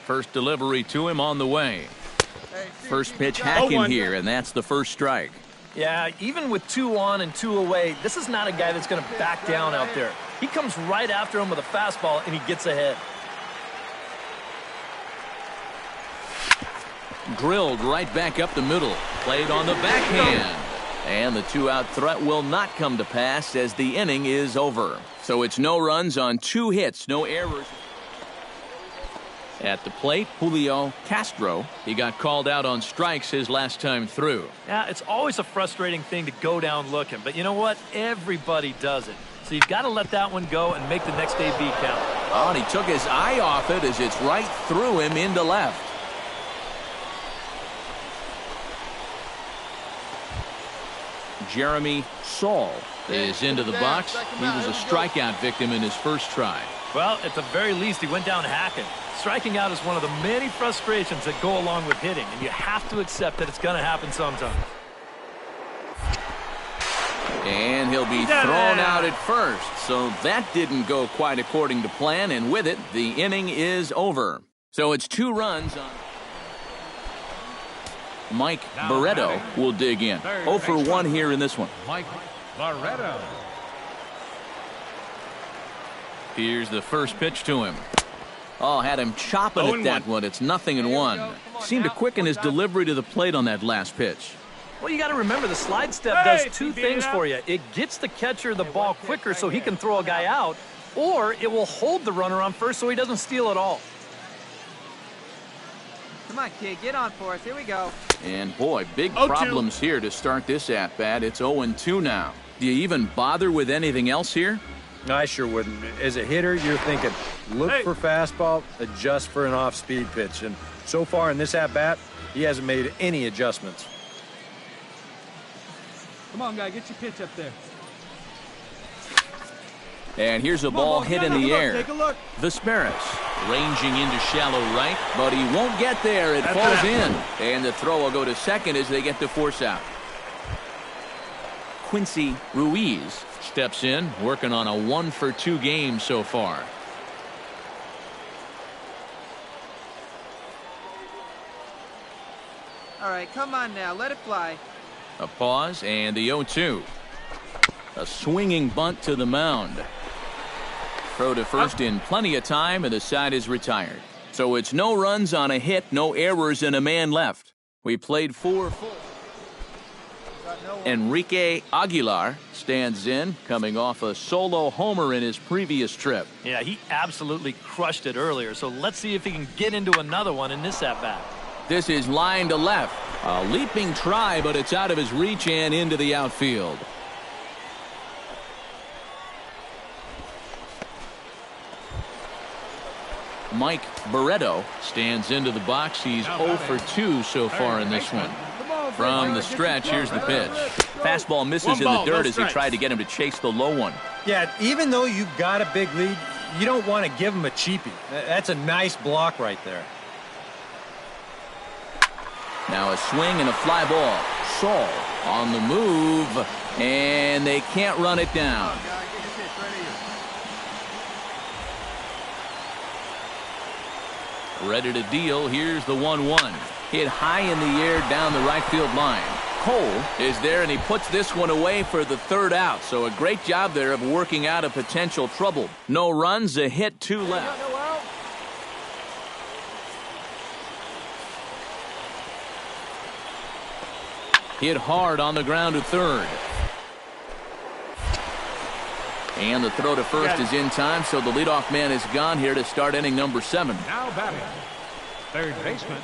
First delivery to him on the way. First pitch hacking here, and that's the first strike. Yeah, even with 2 on and 2 away, this is not a guy that's going to back down out there. He comes right after him with a fastball, and he gets ahead. Drilled right back up the middle. Played on the backhand. And the 2-out threat will not come to pass as the inning is over. So it's no runs on 2 hits, no errors. At the plate, Julio Castro. He got called out on strikes his last time through. Yeah, it's always a frustrating thing to go down looking. But you know what? Everybody does it. So you've got to let that one go and make the next AB count. Oh, and he took his eye off it as it's right through him into left. Jeremy Saul is into the box. He was a strikeout victim in his first try. Well, at the very least, he went down hacking. Striking out is one of the many frustrations that go along with hitting, and you have to accept that it's going to happen sometime. And he'll be thrown out at first, so that didn't go quite according to plan, and with it, the inning is over. So it's 2 runs on. Mike Barreto will dig in. 0 for 1 here in this one. Mike Barreto. Here's the first pitch to him. Oh, had him chopping at that one. It's 0-1. Seemed to quicken his delivery to the plate on that last pitch. Well, you got to remember the slide step does 2 things for you. It gets the catcher the ball quicker so he can throw a guy out, or it will hold the runner on first so he doesn't steal at all. Come on, kid, get on for us. Here we go. And boy, big problems here to start this at-bat. It's 0-2 now. Do you even bother with anything else here? I sure wouldn't. As a hitter, you're thinking, look for fastball, adjust for an off-speed pitch. And so far in this at-bat, he hasn't made any adjustments. Come on, guy, get your pitch up there. And here's a ball hit in the air. Take a look. Vesperis ranging into shallow right, but he won't get there. It falls in. And the throw will go to second as they get the force out. Quincy Ruiz steps in, working on a 1 for 2 game so far. All right, come on now, let it fly. A pause and the 0-2. A swinging bunt to the mound. Throw to first in plenty of time, and the side is retired. So it's no runs on a hit, no errors, and a man left. We played 4 full. Enrique Aguilar stands in, coming off a solo homer in his previous trip. Yeah, he absolutely crushed it earlier, so let's see if he can get into another one in this at-bat. This is line to left. A leaping try, but it's out of his reach and into the outfield. Mike Barreto stands into the box. He's 0 for 2 so far in this one. From the stretch, here's the pitch. Fastball misses in the dirt as he tried to get him to chase the low one. Yeah, even though you've got a big lead, you don't want to give him a cheapie. That's a nice block right there. Now a swing and a fly ball. Saul on the move, and they can't run it down. Ready to deal. Here's the 1-1. Hit high in the air down the right field line. Cole is there, and he puts this one away for the 3rd out. So a great job there of working out a potential trouble. No runs, a hit, 2 left. Hit hard on the ground to 3rd. And the throw to first is in time, so the leadoff man is gone here to start inning number 7. Now batting, third baseman.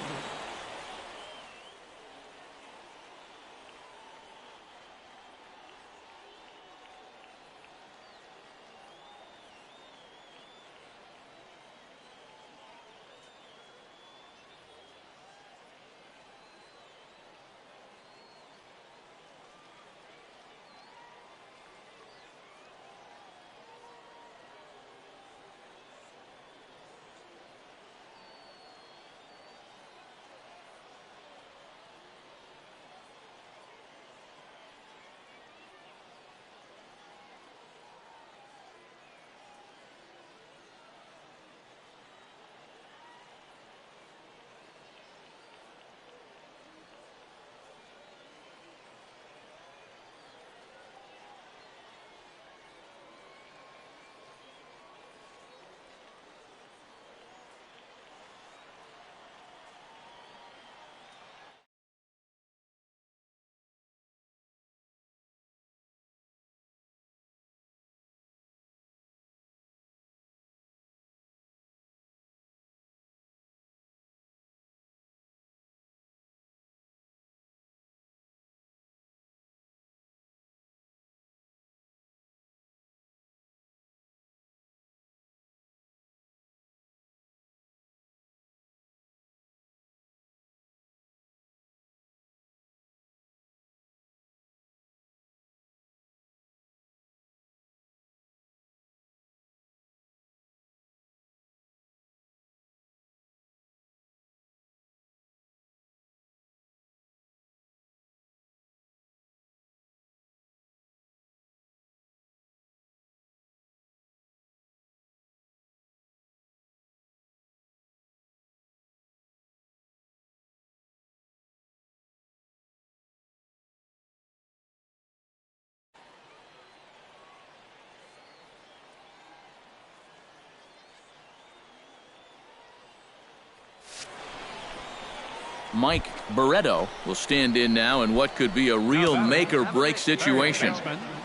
Mike Barreto will stand in now in what could be a real make-or-break situation.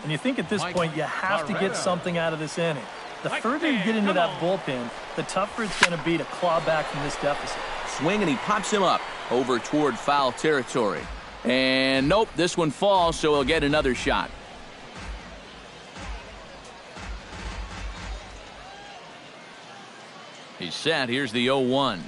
And you think at this point you have to get something out of this inning. The further you get into that bullpen, the tougher it's going to be to claw back from this deficit. Swing, and he pops him up over toward foul territory. And nope, this one falls, so he'll get another shot. He's set. Here's the 0-1.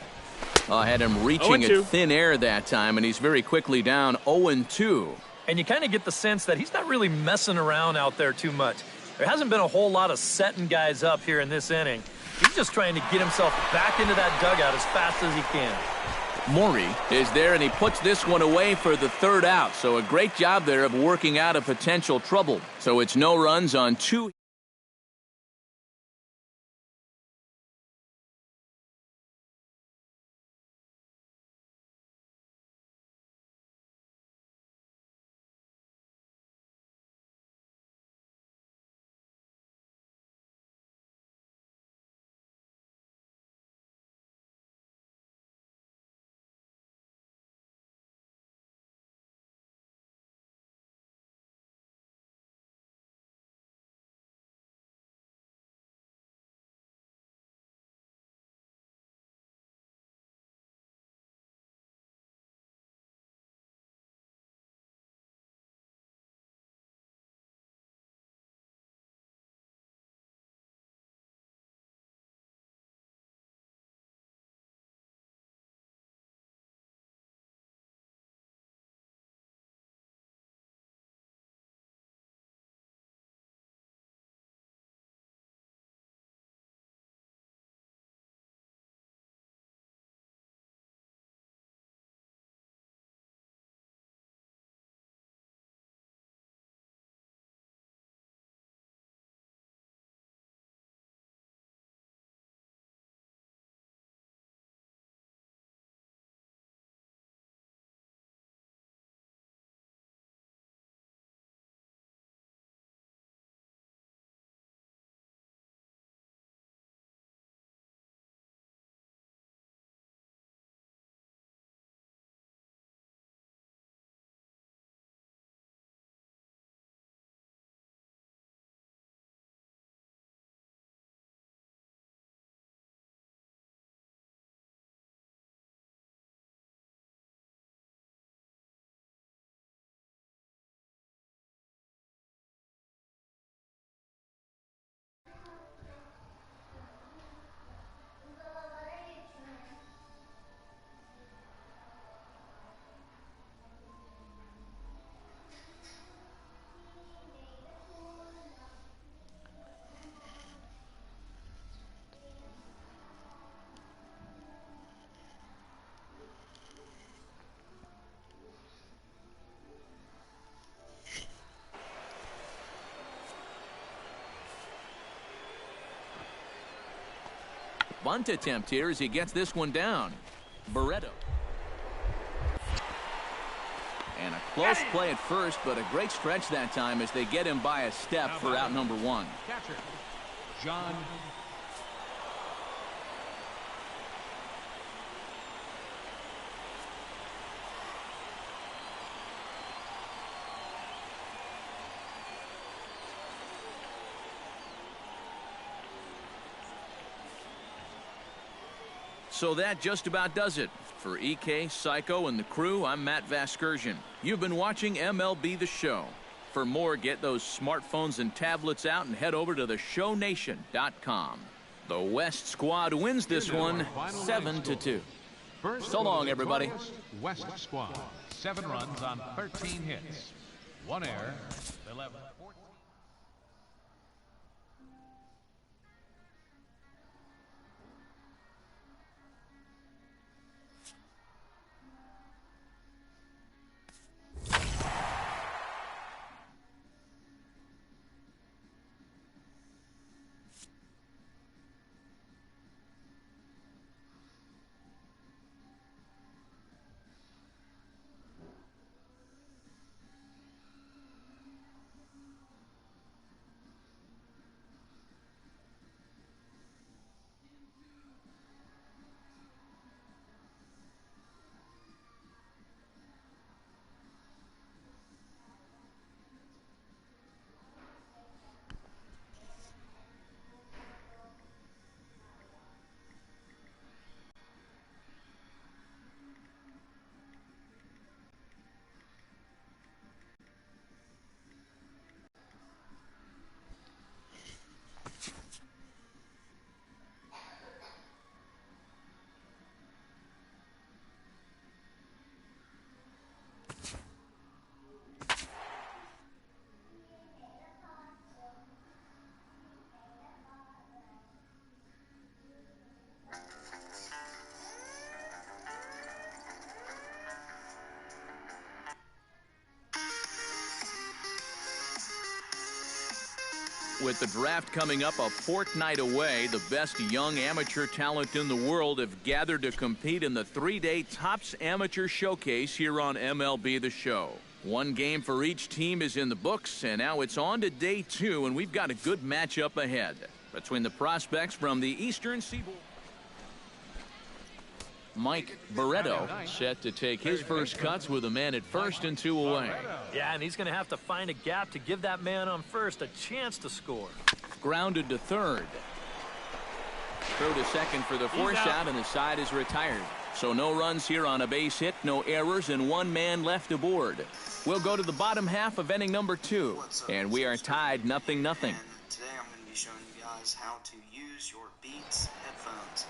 Had him reaching at thin air that time, and he's very quickly down 0-2. And you kind of get the sense that he's not really messing around out there too much. There hasn't been a whole lot of setting guys up here in this inning. He's just trying to get himself back into that dugout as fast as he can. Maury is there, and he puts this one away for the third out. So a great job there of working out a potential trouble. So it's no runs on 2. Bunt attempt here as he gets this one down. Barreto. And a close play at first, but a great stretch that time as they get him by a step for out number 1. Catcher, John. So that just about does it. For EK, Psycho, and the crew, I'm Matt Vasgersian. You've been watching MLB The Show. For more, get those smartphones and tablets out and head over to theshownation.com. The West squad wins this one 7-2. So long, everybody. West squad, 7 runs on 13 hits. 1 error, 11. with the draft coming up a fortnight away, the best young amateur talent in the world have gathered to compete in the 3-day Topps Amateur Showcase here on MLB The Show. One game for each team is in the books, and now it's on to day 2, and we've got a good matchup ahead between the prospects from the Eastern Seaboard. Mike Barreto set to take his first cuts with a man at first and 2 away. Yeah, and he's going to have to find a gap to give that man on first a chance to score. Grounded to third. Throw to second for the force out, and the side is retired. So no runs here on a base hit, no errors, and 1 man left aboard. We'll go to the bottom half of inning number 2, and we are tied 0-0. Today I'm going to be showing you guys how to use your Beats headphones.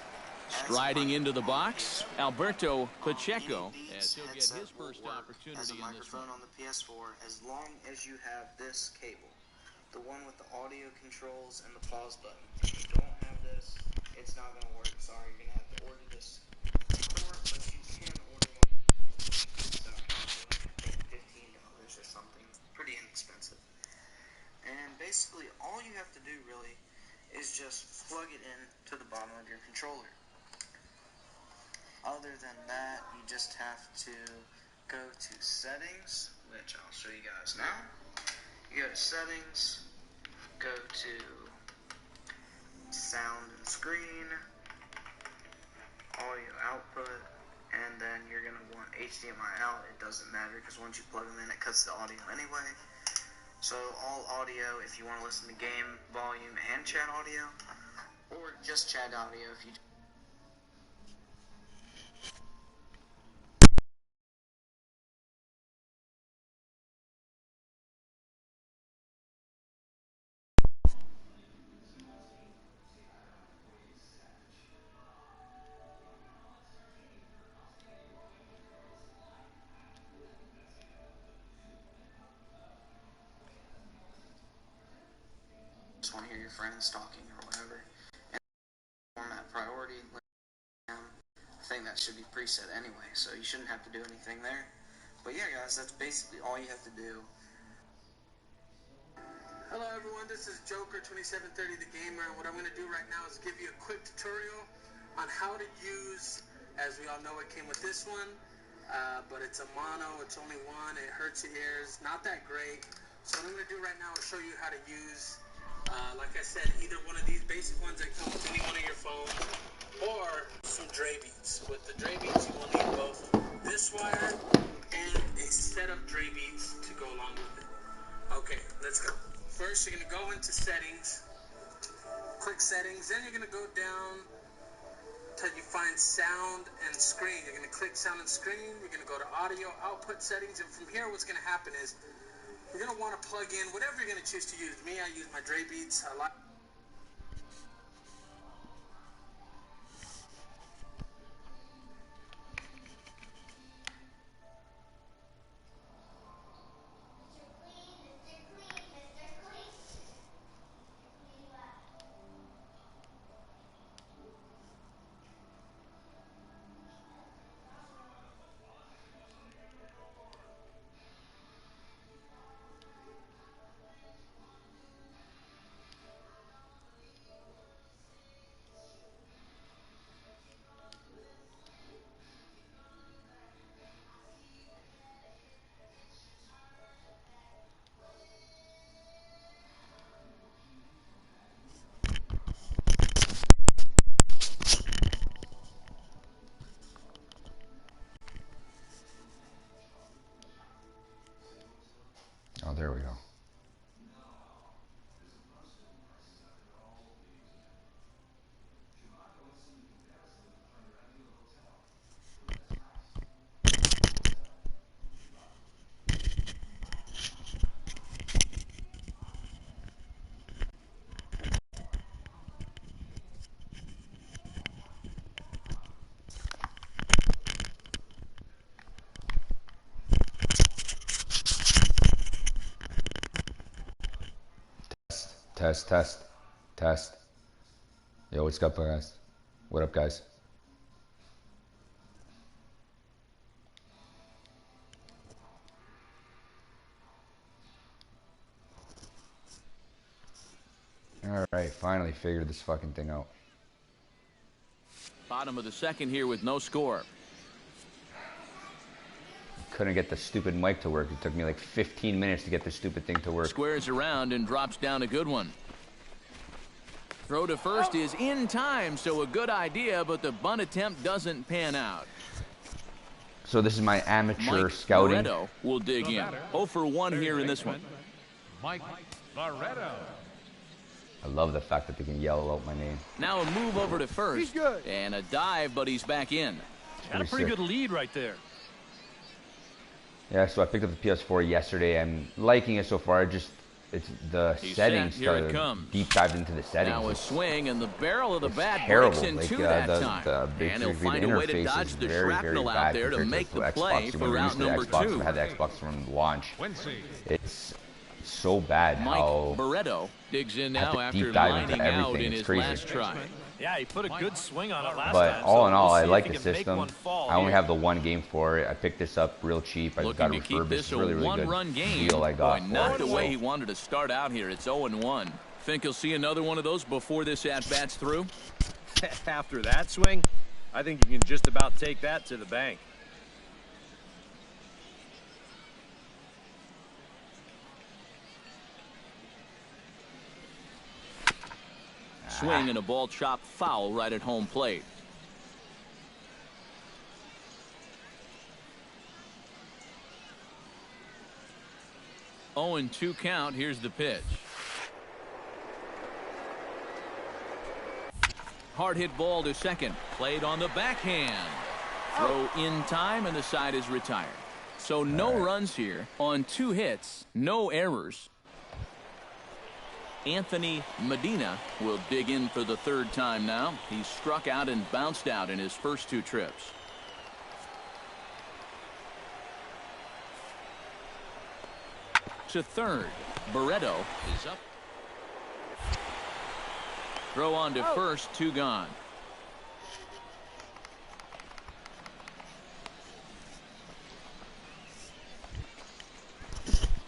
Striding into the box, Alberto Pacheco, as he'll get his first opportunity as a in this microphone one. on the PS4, as long as you have this cable, the one with the audio controls and the pause button. If you don't have this, it's not going to work. Sorry, you're going to have to order this store, but you can order one. So $15 or something, pretty inexpensive. And basically, all you have to do really is just plug it in to the bottom of your controller. Other than that, you just have to go to settings, which I'll show you guys now. You go to settings, go to sound and screen, audio output, and then you're going to want HDMI out. It doesn't matter because once you plug them in, it cuts the audio anyway. So all audio if you want to listen to game volume and chat audio, or just chat audio if you just want to hear your friends talking or whatever. And format priority, I think that should be preset anyway, so you shouldn't have to do anything there. But yeah, guys, that's basically all you have to do. Hello everyone, this is Joker2730 the Gamer, and what I'm going to do right now is give you a quick tutorial on how to use, as we all know it came with this one, but it's a mono, it's only one, it hurts your ears, not that great. So what I'm going to do right now is show you how to use, like I said, either one of these basic ones that come with any one of your phones, or some Dre Beats. With the Dre Beats, you will need both this wire and a set of Dre Beats to go along with it. Okay, let's go. First, you're going to go into settings, click settings, then you're going to go down till you find sound and screen. You're going to click sound and screen, you're going to go to audio output settings, and from here what's going to happen is you're going to want to plug in whatever you're going to choose to use. Me, I use my Dre Beats. I like Oh, there we go. Test, test, test. Yo, what's up, guys? What up, guys? Alright, finally figured this fucking thing out. Bottom of the second here with no score. Couldn't get the stupid mic to work. It took me like 15 minutes to get this stupid thing to work. Squares around and drops down a good one. Throw to first is in time, so a good idea, but the bunt attempt doesn't pan out. So this is my amateur Mike scouting. Barreto will dig in. 0 for 1 here in this one. Mike Barreto. I love the fact that they can yell out my name. Now a move over to first. He's good. And a dive, but he's back in. Got a pretty sick. good lead right there. Yeah, so I picked up the PS4 yesterday. I'm liking it so far. It's the He's settings set. Here it started comes. deep dived into the settings. Now a swing, and the barrel of the It's bat terrible. breaks in Like, two that the time. big And he'll screen find a way to interface dodge is the very, very shrapnel out bad there to compared make the Xbox. play So for when we route used to the number Xbox, 2. we had the Xbox from launch. Quincy. It's so bad Mike how Barreto digs in I have now to after deep dive into lining out everything. in It's his crazy. last try. Yeah, he put a good swing on it last But time. all so in all, we'll I see like if the he can make system. one fall I only here. have the one game for it. I picked this up real cheap. I just got Looking it to keep refurbished. this It's a really, really one-run good game. deal I got. Boy, not for the it. way So, he wanted to start out here. It's 0-1. Think he'll see another one of those before this at-bat's through? After that swing, I think you can just about take that to the bank. Swing and a ball chopped foul right at home plate. Oh, and 2 count. Here's the pitch. Hard hit ball to second. Played on the backhand. Throw in time, and the side is retired. So no runs here on 2 hits, no errors. Anthony Medina will dig in for the 3rd time now. He's struck out and bounced out in his first 2 trips. To third. Barreto is up. Throw on to first, 2 gone.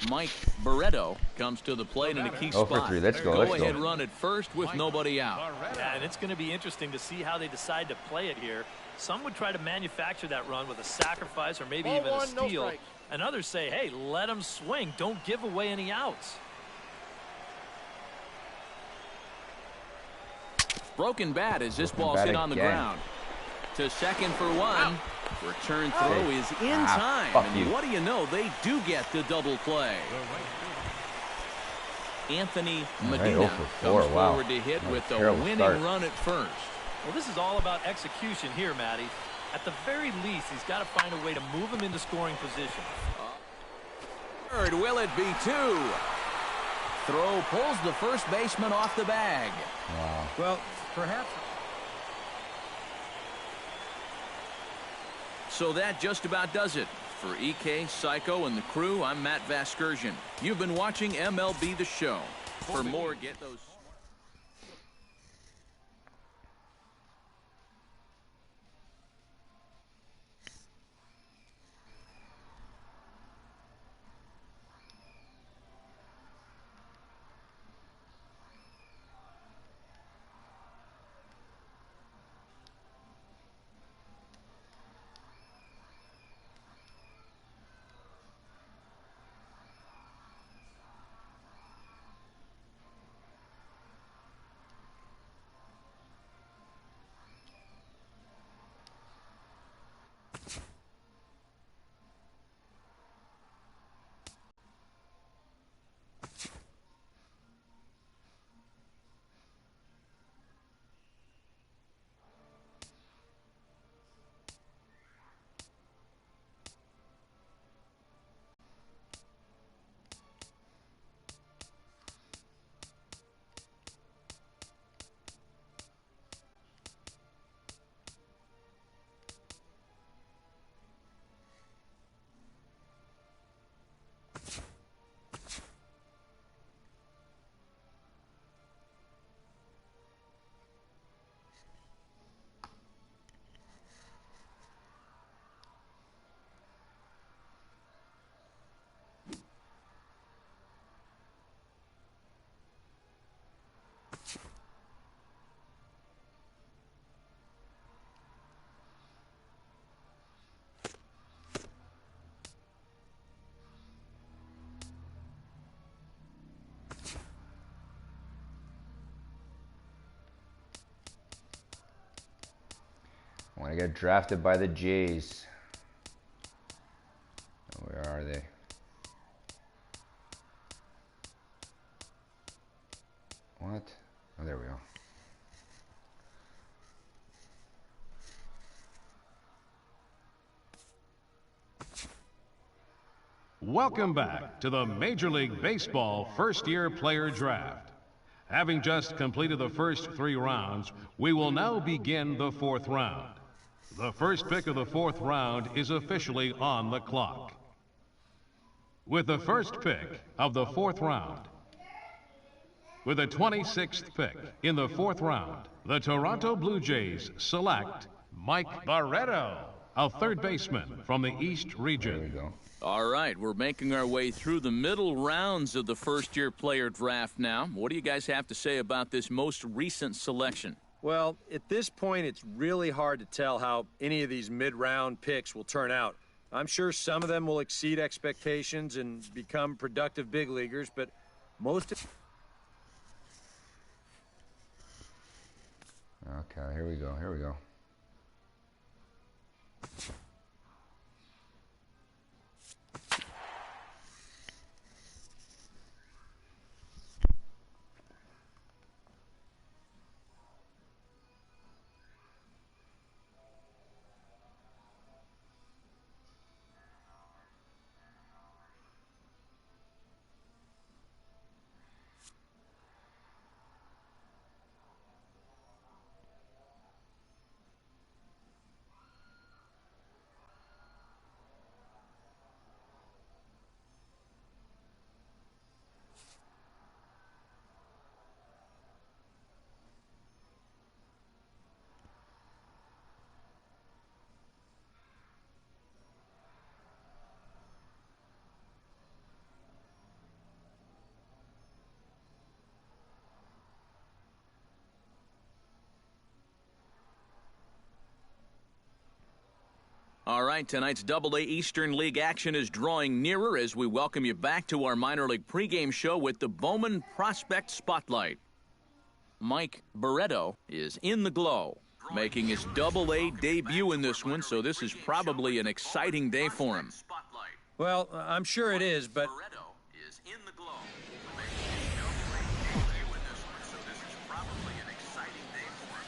Mike Barreto comes to the plate in a key Oh, for spot. 3. Let's go. Go Let's ahead go. run at first with nobody out. Yeah, and it's going to be interesting to see how they decide to play it here. Some would try to manufacture that run with a sacrifice or maybe even a steal. And others say, hey, let him swing. Don't give away any outs. Broken bat as this ball's bat hit on the again. ground. To second for 1. Return throw is in time. fuck And you. what do you know? They do get the double play. Anthony Medina 0 for 4, comes wow. forward to hit What a with the terrible winning start. run at first. Well, this is all about execution here, Matty. At the very least, he's got to find a way to move him into scoring position. Third, will it be 2? Throw pulls the first baseman off the bag. Wow. Well, perhaps. So that just about does it. For EK, Psycho, and the crew, I'm Matt Vasgersian. You've been watching MLB The Show. For more, get those... get drafted by the Jays. Where are they? What? Oh, there we go. Welcome back to the Major League Baseball first-year player draft. Having just completed the first 3 rounds, we will now begin the 4th round. The first pick of the 4th round is officially on the clock. With the first pick of the 4th round, with the 26th pick in the 4th round, the Toronto Blue Jays select Mike Barreto, a third baseman from the East region. There we go. All right, we're making our way through the middle rounds of the first-year player draft now. What do you guys have to say about this most recent selection? Well, at this point, it's really hard to tell how any of these mid-round picks will turn out. I'm sure some of them will exceed expectations and become productive big leaguers, but most of... Okay, here we go. Here we go. All right, tonight's Double-A Eastern League action is drawing nearer as we welcome you back to our minor league pregame show with the Bowman Prospect Spotlight. Mike Barreto is in the glow, making his Double-A debut in this one, so this is probably an exciting day for him. Well, I'm sure it is, but...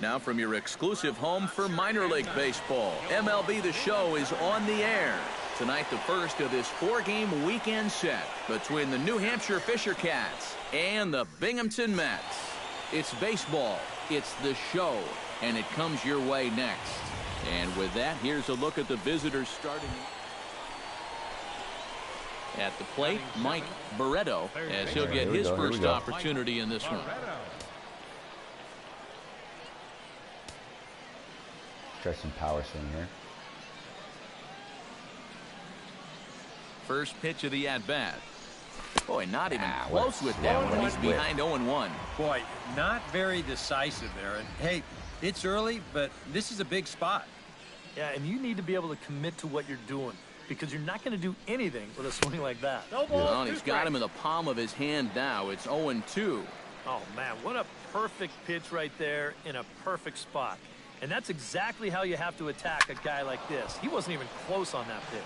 Now from your exclusive home for minor league baseball, MLB The Show is on the air. Tonight, the first of this 4-game weekend set between the New Hampshire Fisher Cats and the Binghamton Mets. It's baseball, it's the show, and it comes your way next. And with that, here's a look at the visitors starting. At the plate, Mike Barreto, as he'll get his first opportunity in this one. Try some power swing here. First pitch of the at-bat. Boy, not even close with that one. He's behind 0-1. Boy, not very decisive there. And hey, it's early, but this is a big spot. Yeah, and you need to be able to commit to what you're doing because you're not going to do anything with a swing like that. Well, he's got him in the palm of his hand now. It's 0-2. Oh, man, what a perfect pitch right there in a perfect spot. And that's exactly how you have to attack a guy like this. He wasn't even close on that pitch.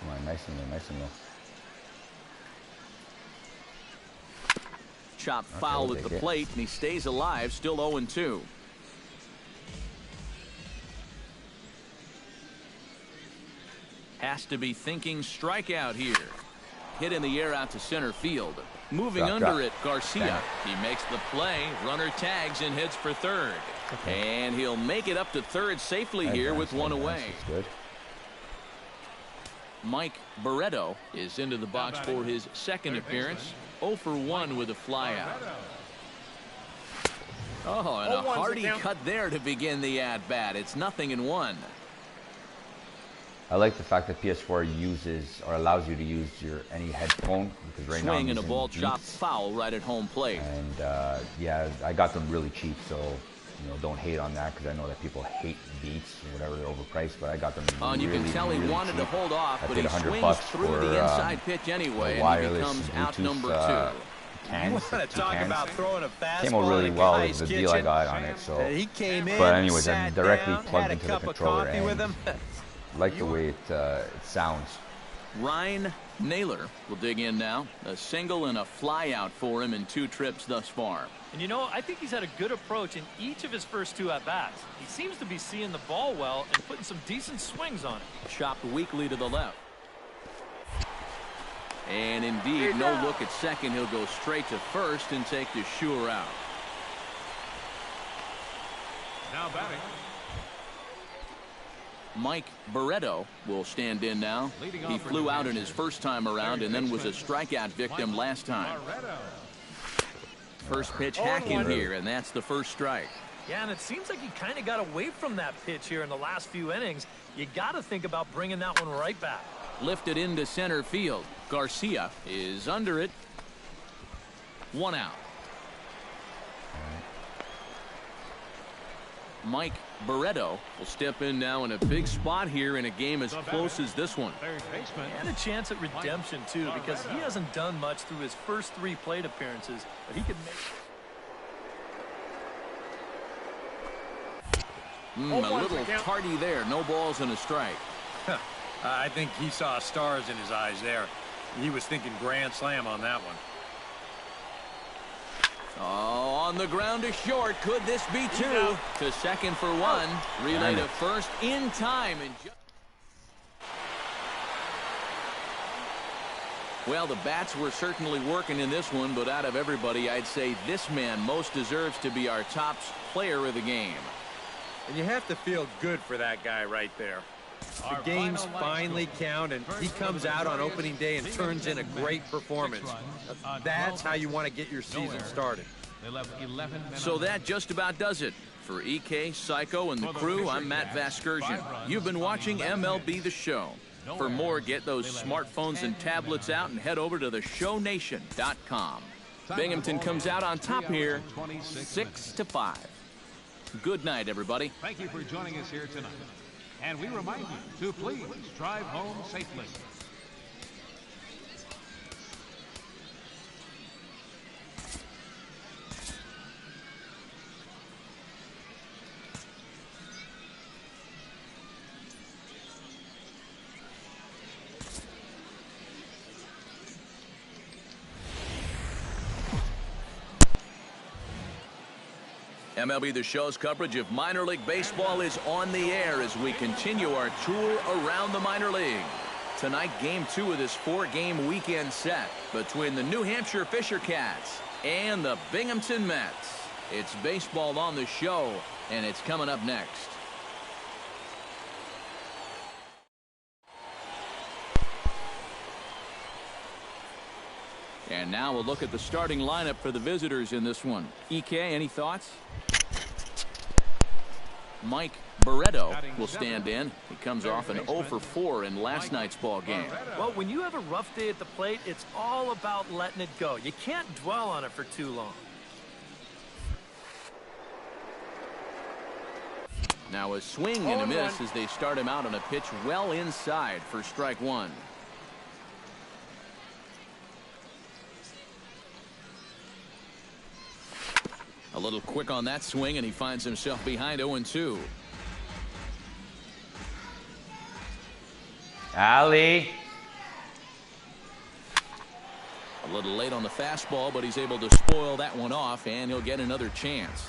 Come on, nice and low, nice and low. Chop foul at the plate, and he stays alive, still 0-2. Has to be thinking strikeout here. Hit in the air out to center field. Moving under it, Garcia. He makes the play. Runner tags and hits for third. And he'll make it up to third safely here with one away. Good. Mike Barreto is into the box for his second appearance. 0 for 1 with a flyout. Oh, and a hearty cut there to begin the at-bat. It's 0-1. I like the fact that PS4 uses or allows you to use your any headphone because right now I'm swing and a ball Beats, chopped foul right at home plate. And yeah, I got them really cheap, so you know don't hate on that because I know that people hate Beats or whatever, they're overpriced, but I got them really, and you can tell he wanted cheap. to hold off, I but paid he $100 swings through for the inside pitch anyway, and he becomes out number 2. cans. You want to talk about throwing a fastball? Came out really well with the deal I got on it. So, he came in, but anyways, I'm sat directly down, plugged had a into the cup of controller coffee and with him. like the way it sounds. Ryan Naylor will dig in now. A single and a fly out for him in 2 trips thus far. And you know, I think he's had a good approach in each of his first 2 at-bats. He seems to be seeing the ball well and putting some decent swings on it. Chopped weakly to the left. And indeed, no look at second. He'll go straight to first and take the sure out. Now batting. Mike Barreto will stand in now. He flew out in his first time around and then was a strikeout victim last time. First pitch hacking here, and that's the first strike. Yeah, and it seems like he kind of got away from that pitch here in the last few innings. You got to think about bringing that one right back. Lifted into center field. Garcia is under it. 1 out. Mike Barreto will step in now in a big spot here in a game as close as this one. And a chance at redemption, too, because he hasn't done much through his first 3 plate appearances, but he could make A little tardy there. No balls and a strike. I think he saw stars in his eyes there. He was thinking grand slam on that one. Oh, on the ground to short. Could this be 2? To second for 1. Relay to first in time. And well, the bats were certainly working in this one, but out of everybody, I'd say this man most deserves to be our top player of the game. And you have to feel good for that guy right there. The games finally count, and he comes out on opening day and turns in a great performance. That's how you want to get your season started. So that just about does it. For EK, Psycho, and the crew, I'm Matt Vasgersian. You've been watching MLB The Show. For more, get those smartphones and tablets out and head over to theshownation.com. Binghamton comes out on top here, 6-5. Good night, everybody. Thank you for joining us here tonight. And we remind you to please drive home safely. MLB The Show's coverage of minor league baseball is on the air as we continue our tour around the minor league. Tonight, game 2 of this 4-game weekend set between the New Hampshire Fisher Cats and the Binghamton Mets. It's baseball on the show, and it's coming up next. And now we'll look at the starting lineup for the visitors in this one. EK, any thoughts? Mike Barreto will stand in. He comes off an 0 for 4 in last night's ball game. Well, when you have a rough day at the plate, it's all about letting it go. You can't dwell on it for too long. Now a swing and a miss as they start him out on a pitch well inside for strike 1. A little quick on that swing, and he finds himself behind 0-2. Ali. A little late on the fastball, but he's able to spoil that one off, and he'll get another chance.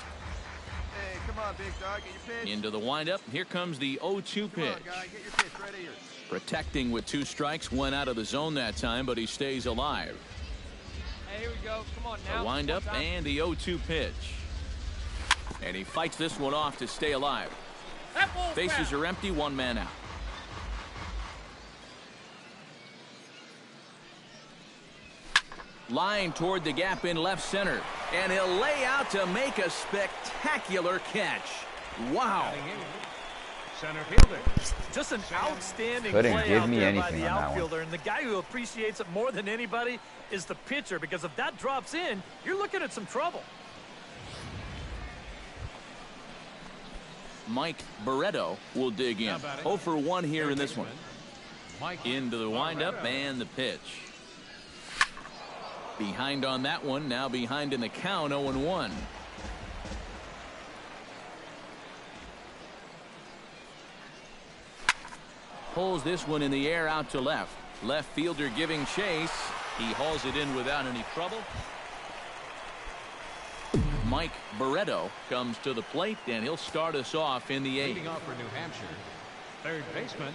Hey, come on, big dog. Get your pitch. Into the windup. Here comes the 0-2 pitch. Come on, guy. Get your pitch right here. Protecting with 2 strikes, went out of the zone that time, but he stays alive. Hey, here we go. Come on now. The windup and the 0-2 pitch. And he fights this one off to stay alive. Bases are empty, 1 man out. Line toward the gap in left center. And he'll lay out to make a spectacular catch. Wow. Center fielder. Just an outstanding Couldn't play give out me there by anything the on that one. outfielder. And the guy who appreciates it more than anybody is the pitcher, because if that drops in, you're looking at some trouble. Mike Barreto will dig in. 0 for 1 here in this one. Into the windup and the pitch. Behind on that one, now behind in the count, 0-1. Pulls this one in the air out to left. Left fielder giving chase. He hauls it in without any trouble. Mike Barreto comes to the plate, and he'll start us off in the eighth. Leading off for New Hampshire, third baseman.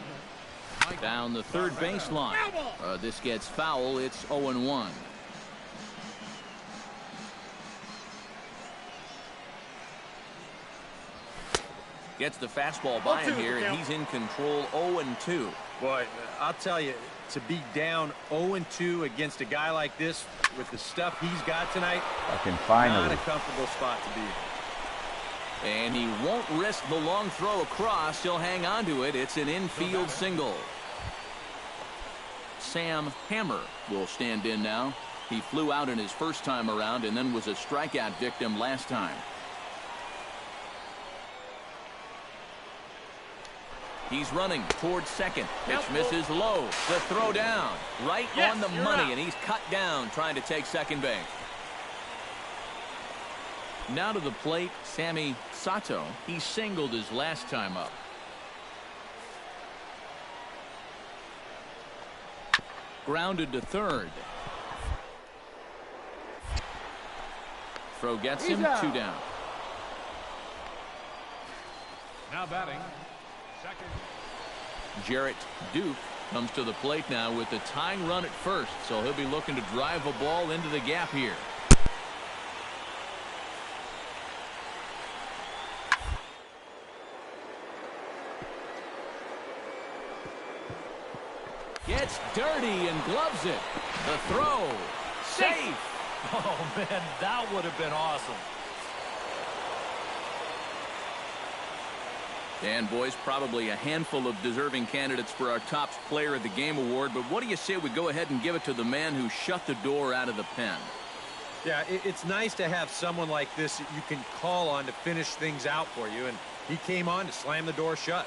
Down the third baseline. This gets foul. It's 0-1. Gets the fastball by him here, and he's in control. 0-2. Boy, I'll tell you, to be down 0-2 against a guy like this with the stuff he's got tonight, finally. Not a comfortable spot to be. And he won't risk the long throw across. He'll hang on to it. It's an infield single. Sam Hammer will stand in now. He flew out in his first time around and then was a strikeout victim last time. He's running towards second. Pitch misses low. The throw down. Right on the money, and he's cut down trying to take second base. Now to the plate, Sammy Sato. He singled his last time up. Grounded to third. Throw gets him. 2 down. Now batting, second. Jarrett Duke comes to the plate now with the tying run at first, so he'll be looking to drive a ball into the gap here. Gets dirty and gloves it. The throw. Safe. Oh, man, that would have been awesome. And, boys, probably a handful of deserving candidates for our top player of the game award, but what do you say we go ahead and give it to the man who shut the door out of the pen? Yeah, it's nice to have someone like this that you can call on to finish things out for you, and he came on to slam the door shut.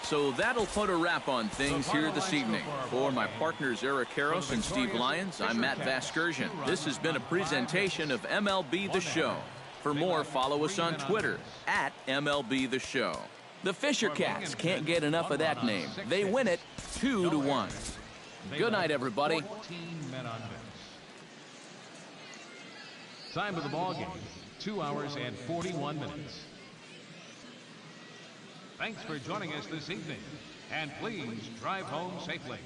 So that'll put a wrap on things here this evening. For my partners Eric Karros and Steve Lyons, I'm Matt Vasgersian. This has been a presentation of MLB The Show. For more, follow us on Twitter at MLB The Show. The Fisher Cats can't get enough of that name. They win it 2-1. Good night, everybody. 14 men on base. Time of the ball game, 2 hours and 41 minutes. Thanks for joining us this evening, and please drive home safely.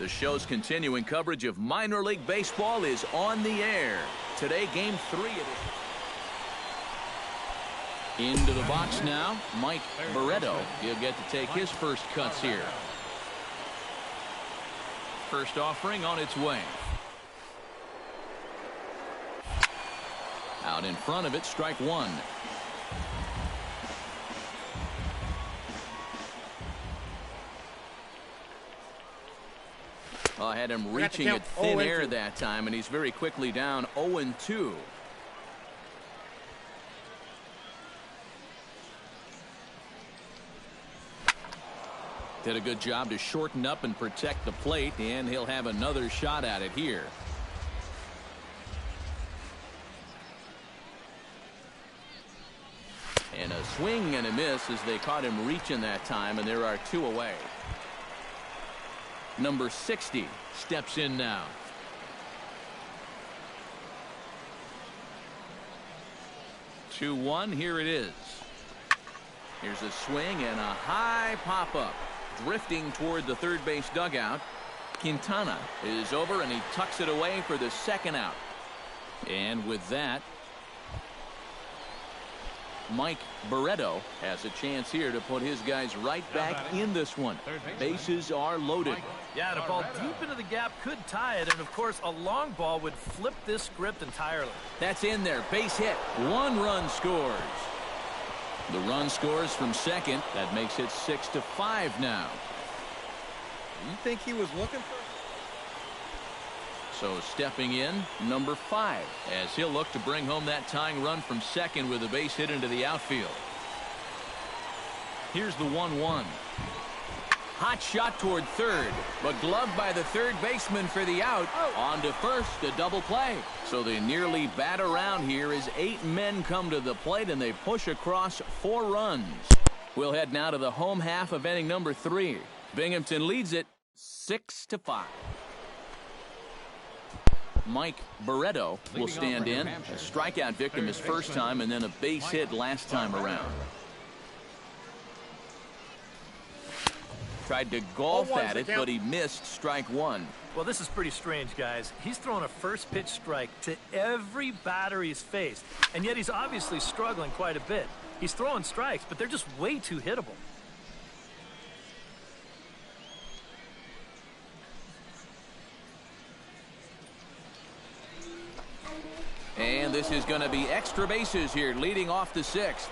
The show's continuing coverage of minor league baseball is on the air. Today, Game 3 of it. Into the box now, Mike Barreto. He'll get to take his first cuts here. First offering on its way. Out in front of it, strike one. I had him reaching at thin air that time, and he's very quickly down 0-2. Did a good job to shorten up and protect the plate, and he'll have another shot at it here. And a swing and a miss as they caught him reaching that time, and there are two away. Number 60 steps in now. Two one, here it is. Here's a swing and a high pop-up. Drifting toward the third base dugout. Quintana is over, and he tucks it away for the second out. And with that, Mike Barreto has a chance here to put his guys right back in this one. Bases are loaded. Yeah, and a ball deep into the gap could tie it, and of course a long ball would flip this script entirely. That's in there. Base hit. One run scores. The run scores from second. That makes it 6-5 now. You think he was looking for? So stepping in, number 5, as he'll look to bring home that tying run from second with a base hit into the outfield. Here's the 1-1. Hot shot toward third, but gloved by the third baseman for the out. On to first, a double play. So they nearly bat around here as 8 men come to the plate, and they push across 4 runs. We'll head now to the home half of inning number 3. Binghamton leads it 6-5. Mike Barreto will stand in. A strikeout victim his first time, and then a base hit last time around. Tried to golf at it, but he missed strike one. Well, this is pretty strange, guys. He's thrown a first pitch strike to every batter he's faced, and yet he's obviously struggling quite a bit. He's throwing strikes, but they're just way too hittable. And this is going to be extra bases here, leading off the 6th.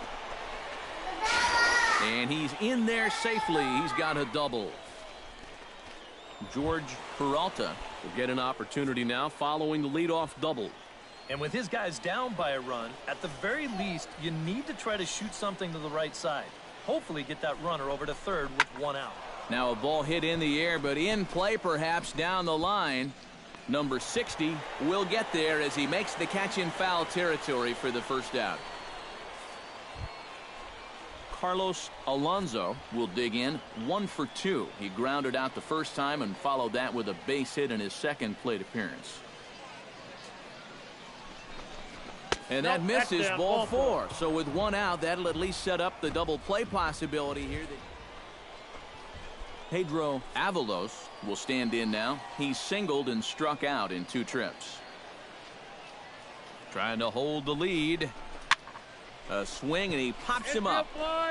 And he's in there safely. He's got a double. George Peralta will get an opportunity now following the leadoff double. And with his guys down by a run, at the very least, you need to try to shoot something to the right side. Hopefully get that runner over to third with 1 out. Now a ball hit in the air, but in play perhaps down the line. Number 60 will get there as he makes the catch in foul territory for the first out. Carlos Alonso will dig in, 1 for 2. He grounded out the first time and followed that with a base hit in his second plate appearance. And that misses, ball 4. So with 1 out, that'll at least set up the double play possibility here. Pedro Avalos will stand in now. He's singled and struck out in 2 trips. Trying to hold the lead. A swing, and he pops him up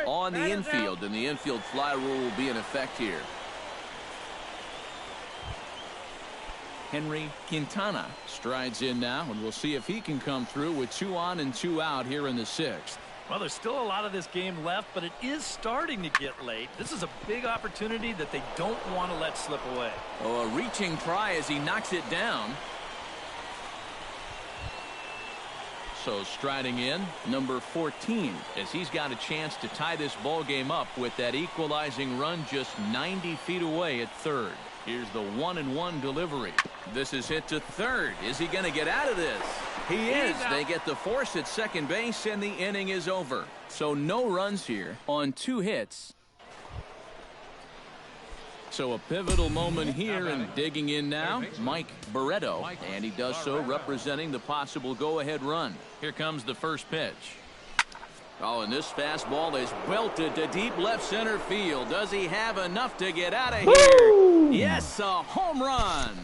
on the infield, and the infield fly rule will be in effect here. Henry Quintana strides in now, and we'll see if he can come through with 2 on and 2 out here in the 6th. Well, there's still a lot of this game left, but it is starting to get late. This is a big opportunity that they don't want to let slip away. Oh, a reaching try as he knocks it down. So striding in, number 14, as he's got a chance to tie this ball game up with that equalizing run just 90 feet away at third. Here's the 1-1 delivery. This is hit to third. Is he going to get out of this? He is. They get the force at second base, and the inning is over. So no runs here on 2 hits. So a pivotal moment here, and digging in now, Mike Barreto, and he does so representing the possible go-ahead run. Here comes the first pitch. Oh, and this fastball is belted to deep left center field. Does he have enough to get out of here? Yes, a home run.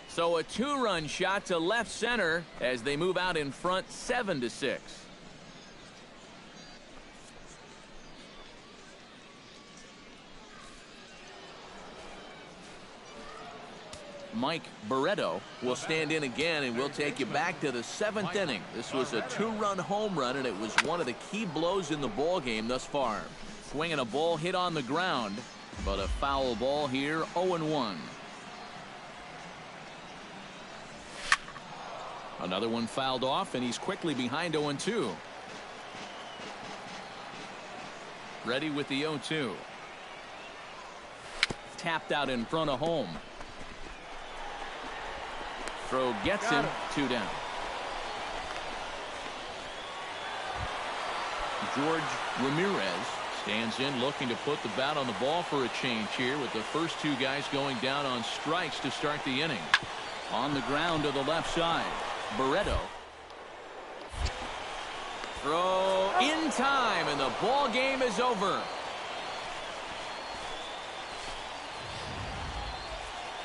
So a 2-run shot to left center as they move out in front 7-6. Mike Barreto will stand in again, and we'll take you back to the 7th inning. This was a 2-run home run, and it was one of the key blows in the ball game thus far. Swinging a ball hit on the ground, but a foul ball here, 0-1. Another one fouled off, and he's quickly behind 0-2. Ready with the 0-2. Tapped out in front of home. Throw gets him, 2 down. George Ramirez stands in, looking to put the bat on the ball for a change here, with the first 2 guys going down on strikes to start the inning. On the ground to the left side, Barreto. Throw in time, and the ball game is over.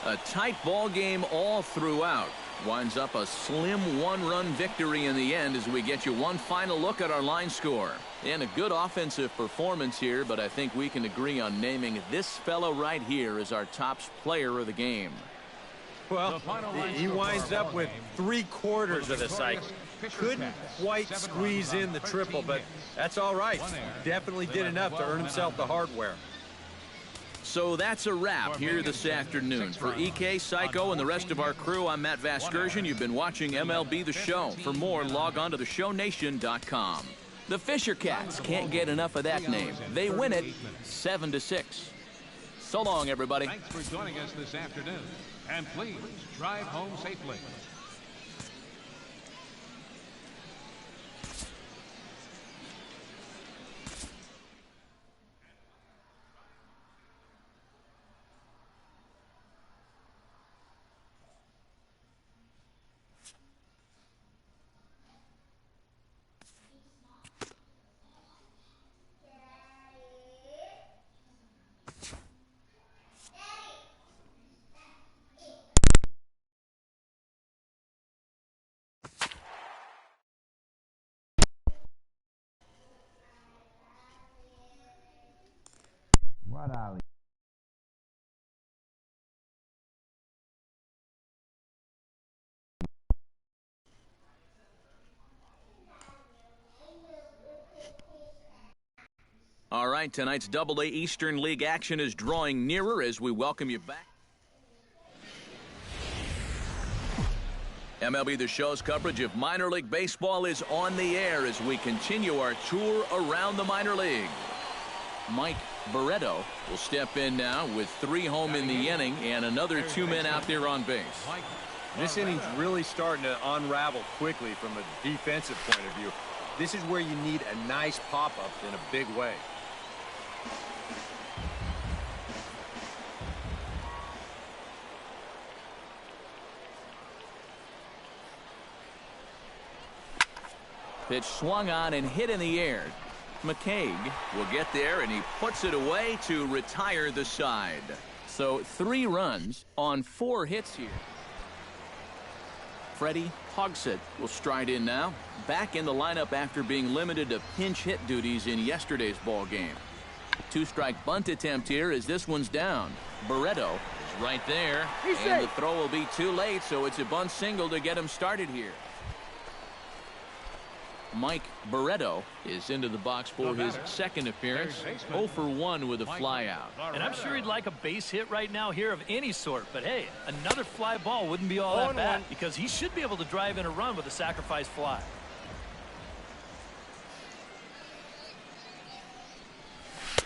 A tight ball game all throughout. Winds up a slim 1-run victory in the end as we get you one final look at our line score. And a good offensive performance here, but I think we can agree on naming this fellow right here as our top player of the game. Well, he winds up with 3/4 of the cycle. Couldn't quite squeeze in the triple, but that's all right. Definitely did enough to earn himself the hardware. So that's a wrap here this afternoon. For EK, Psycho, and the rest of our crew, I'm Matt Vasgersian. You've been watching MLB The Show. For more, log on to theshownation.com. The Fisher Cats can't get enough of that name. They win it 7-6. So long, everybody. Thanks for joining us this afternoon. And please drive home safely. What, Ali? All right, tonight's AA Eastern League action is drawing nearer as we welcome you back. MLB The Show's coverage of minor league baseball is on the air as we continue our tour around the minor league. Mike Barreto will step in now with 3 home in the inning and another 2 men out there on base. This inning's really starting to unravel quickly from a defensive point of view. This is where you need a nice pop-up in a big way. Pitch swung on and hit in the air. McCaig will get there, and he puts it away to retire the side. So 3 runs on 4 hits here. Freddie Hogsett will stride in now, back in the lineup after being limited to pinch hit duties in yesterday's ball game. 2-strike bunt attempt here as this one's down. Barreto is right there, and the throw will be too late, so it's a bunt single to get him started here. Mike Barreto is into the box for his second appearance. 0 for 1 with a flyout. And I'm sure he'd like a base hit right now here of any sort. But, hey, another fly ball wouldn't be all that bad because he should be able to drive in a run with a sacrifice fly.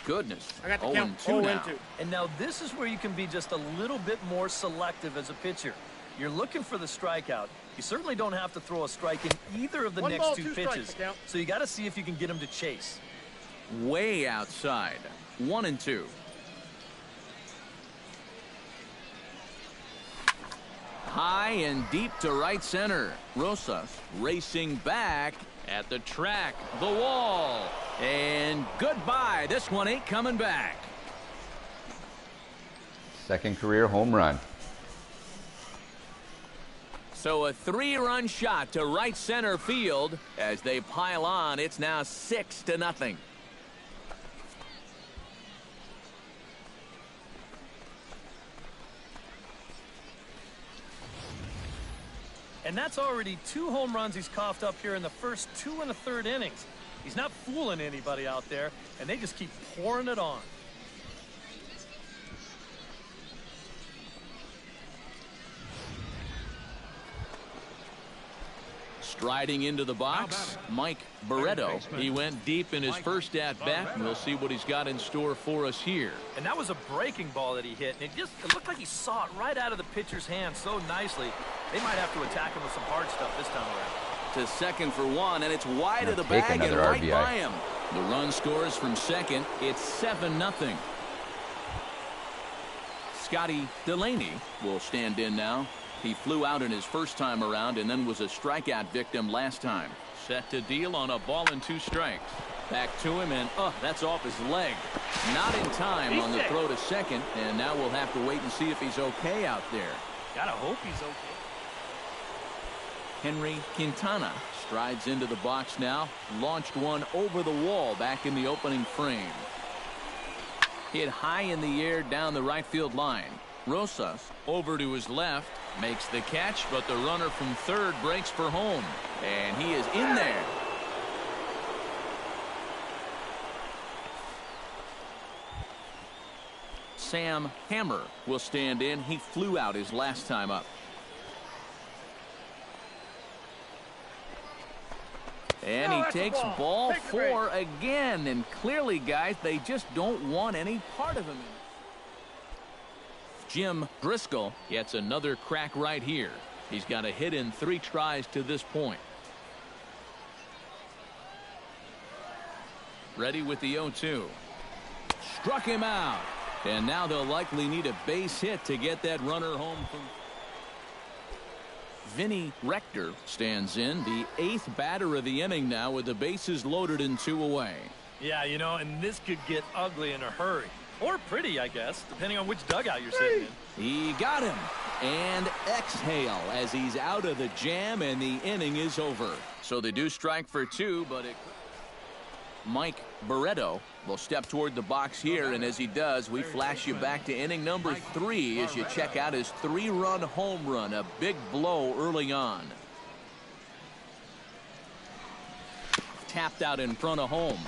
Goodness. 0-2 now. And now this is where you can be just a little bit more selective as a pitcher. You're looking for the strikeout. You certainly don't have to throw a strike in either of the next 2 pitches. So you got to see if you can get him to chase. Way outside. 1-2. high and deep to right center. Rosas racing back at the track, the wall, and goodbye. This one ain't coming back. Second career home run. So a 3-run shot to right center field. As they pile on, it's now 6-0. And that's already 2 home runs he's coughed up here in the first 2 1/3 innings. He's not fooling anybody out there, and they just keep pouring it on. Striding into the box, Mike Barreto. He went deep in his first at-bat, and we'll see what he's got in store for us here. And that was a breaking ball that he hit, and it looked like he saw it right out of the pitcher's hand so nicely. They might have to attack him with some hard stuff this time around. To second for 1, and it's wide of the bag and right RBI. by him. The run scores from second. It's 7-0. Scotty Delaney will stand in now. He flew out in his first time around and then was a strikeout victim last time. Set to deal on a ball and 2 strikes. Back to him, and that's off his leg. Not in time on the throw to second, and now we'll have to wait and see if he's okay out there. Gotta hope he's okay. Henry Quintana strides into the box now. Launched one over the wall back in the opening frame. Hit high in the air down the right field line. Rosas over to his left, makes the catch, but the runner from third breaks for home, and he is in there. Sam Hammer will stand in. He flew out his last time up. And he takes ball 4 again, and clearly, guys, they just don't want any part of him. Jim Driscoll gets another crack right here. He's got a hit in 3 tries to this point. Ready with the 0-2. Struck him out. And now they'll likely need a base hit to get that runner home. Vinny Rector stands in, the 8th batter of the inning now with the bases loaded and 2 away. Yeah, you know, and this could get ugly in a hurry. Or pretty, I guess, depending on which dugout you're sitting in. He got him. And exhale as he's out of the jam, and the inning is over. So they do strike for 2, but Mike Barreto will step toward the box here, and as he does, we flash you back to inning number 3 as you check out his 3-run home run, a big blow early on. Tapped out in front of home.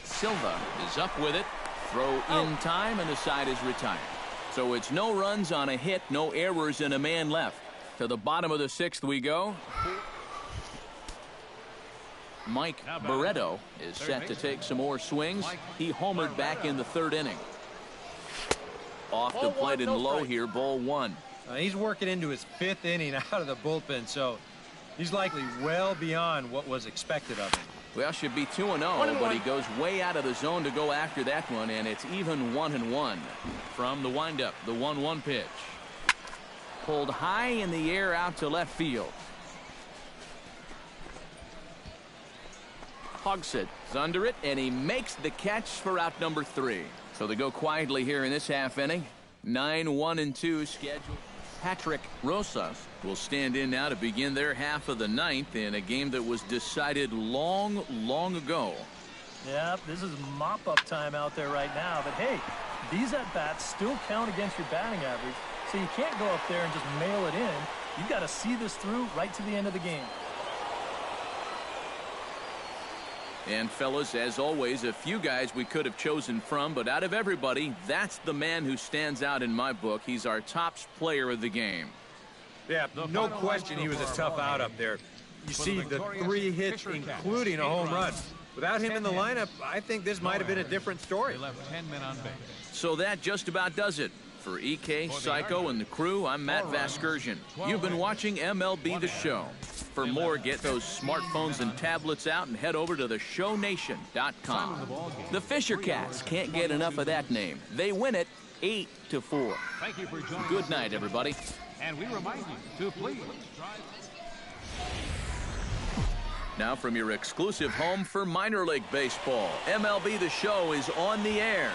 Silva is up with it. Throw in time, and the side is retired. So it's no runs on a hit, no errors, and a man left. To the bottom of the 6th we go. Mike Barreto is set to take some more swings. He homered back in the 3rd inning. Off the plate and low here, ball 1. He's working into his 5th inning out of the bullpen, so he's likely well beyond what was expected of him. Well, should be 2-0, but he goes way out of the zone to go after that one, and it's even 1-1. From the windup, the 1-1 pitch. Pulled high in the air out to left field. Hogsett is under it, and he makes the catch for out number 3. So they go quietly here in this half inning. 9-1-2 scheduled. Patrick Rosas will stand in now to begin their half of the 9th in a game that was decided long, long ago. Yeah, this is mop-up time out there right now. But, hey, these at-bats still count against your batting average, so you can't go up there and just mail it in. You've got to see this through right to the end of the game. And, fellas, as always, a few guys we could have chosen from, but out of everybody, that's the man who stands out in my book. He's our top player of the game. Yeah, no question he was a tough out up there. You see the 3 hits, including a home run. Without him in the lineup, I think this might have been a different story. They left 10 men on base. So that just about does it. For EK, Psycho, and the crew, I'm Matt Vasgersian. You've been watching MLB The Show. For more, get those smartphones and tablets out and head over to theshownation.com. The Fisher Cats can't get enough of that name. They win it 8-4. Thank you for joining us. Good night, everybody. And we remind you to please drive. Now from your exclusive home for minor league baseball, MLB The Show is on the air.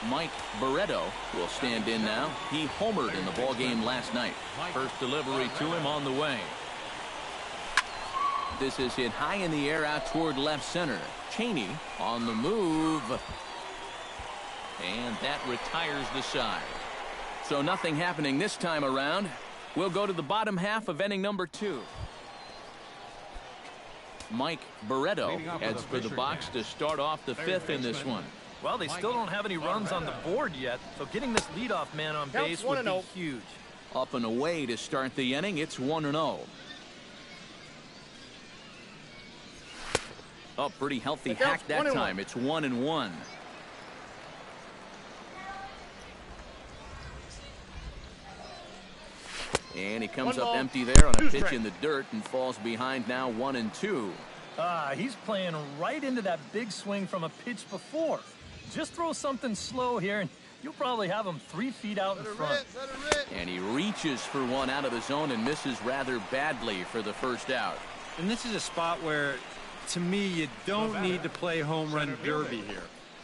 Mike Barreto will stand in now. He homered in the ballgame last night. First delivery to him on the way. This is hit high in the air out toward left center. Cheney on the move. And that retires the side. So nothing happening this time around. We'll go to the bottom half of inning number 2. Mike Barreto heads for the box to start off the 5th in this one. Well, they still don't have any runs on the board yet, so getting this leadoff man on base would be huge. Up and away to start the inning. It's 1-0. Oh, pretty healthy hack that time. It's 1-1. And he comes up empty there on a pitch in the dirt and falls behind now 1-2. He's playing right into that big swing from a pitch before. Just throw something slow here, and you'll probably have him 3 feet out in front. And he reaches for one out of the zone and misses rather badly for the first out. And this is a spot where, to me, you don't need to play home run derby here.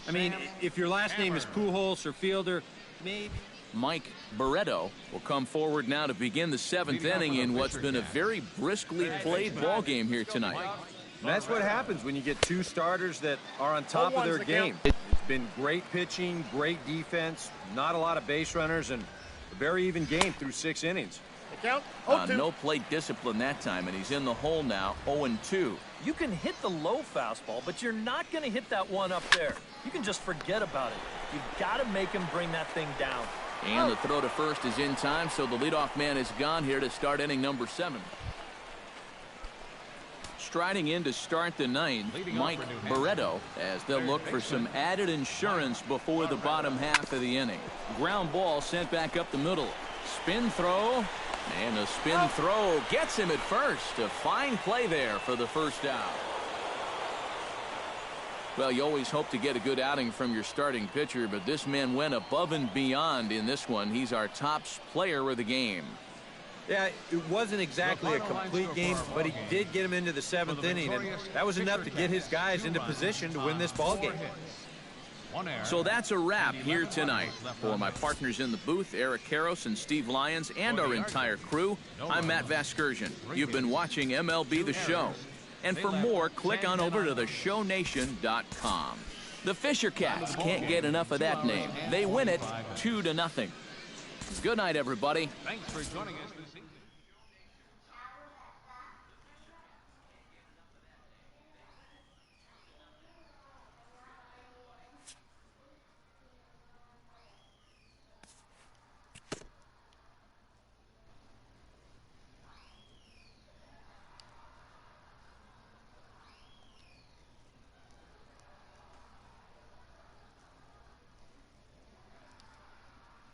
I mean, if your last name is Pujols or Fielder, maybe. Mike Barreto will come forward now to begin the 7th inning in what's been a very briskly played ball game here tonight. And that's what happens when you get 2 starters that are on top of their game. It's been great pitching, great defense, not a lot of base runners, and a very even game through 6 innings. No plate discipline that time, and he's in the hole now, 0-2. You can hit the low fastball, but you're not going to hit that one up there. You can just forget about it. You've got to make him bring that thing down. And the throw to first is in time, so the leadoff man is gone here to start inning number 7. Striding in to start the 9th, Mike Barreto, as they'll look for some added insurance before the bottom half of the inning. Ground ball sent back up the middle. Spin throw, and the spin throw gets him at first. A fine play there for the first out. Well, you always hope to get a good outing from your starting pitcher, but this man went above and beyond in this one. He's our top player of the game. Yeah, it wasn't exactly a complete game, but he did get him into the 7th inning, and that was enough to get his guys into position to win this ball game. So that's a wrap here tonight. For my partners in the booth, Eric Karros and Steve Lyons, and our entire crew, I'm Matt Vasgersian. You've been watching MLB The Show. And for more, click on over to theshownation.com. The Fisher Cats can't get enough of that name. They win it 2-0. Good night, everybody. Thanks for joining us this evening.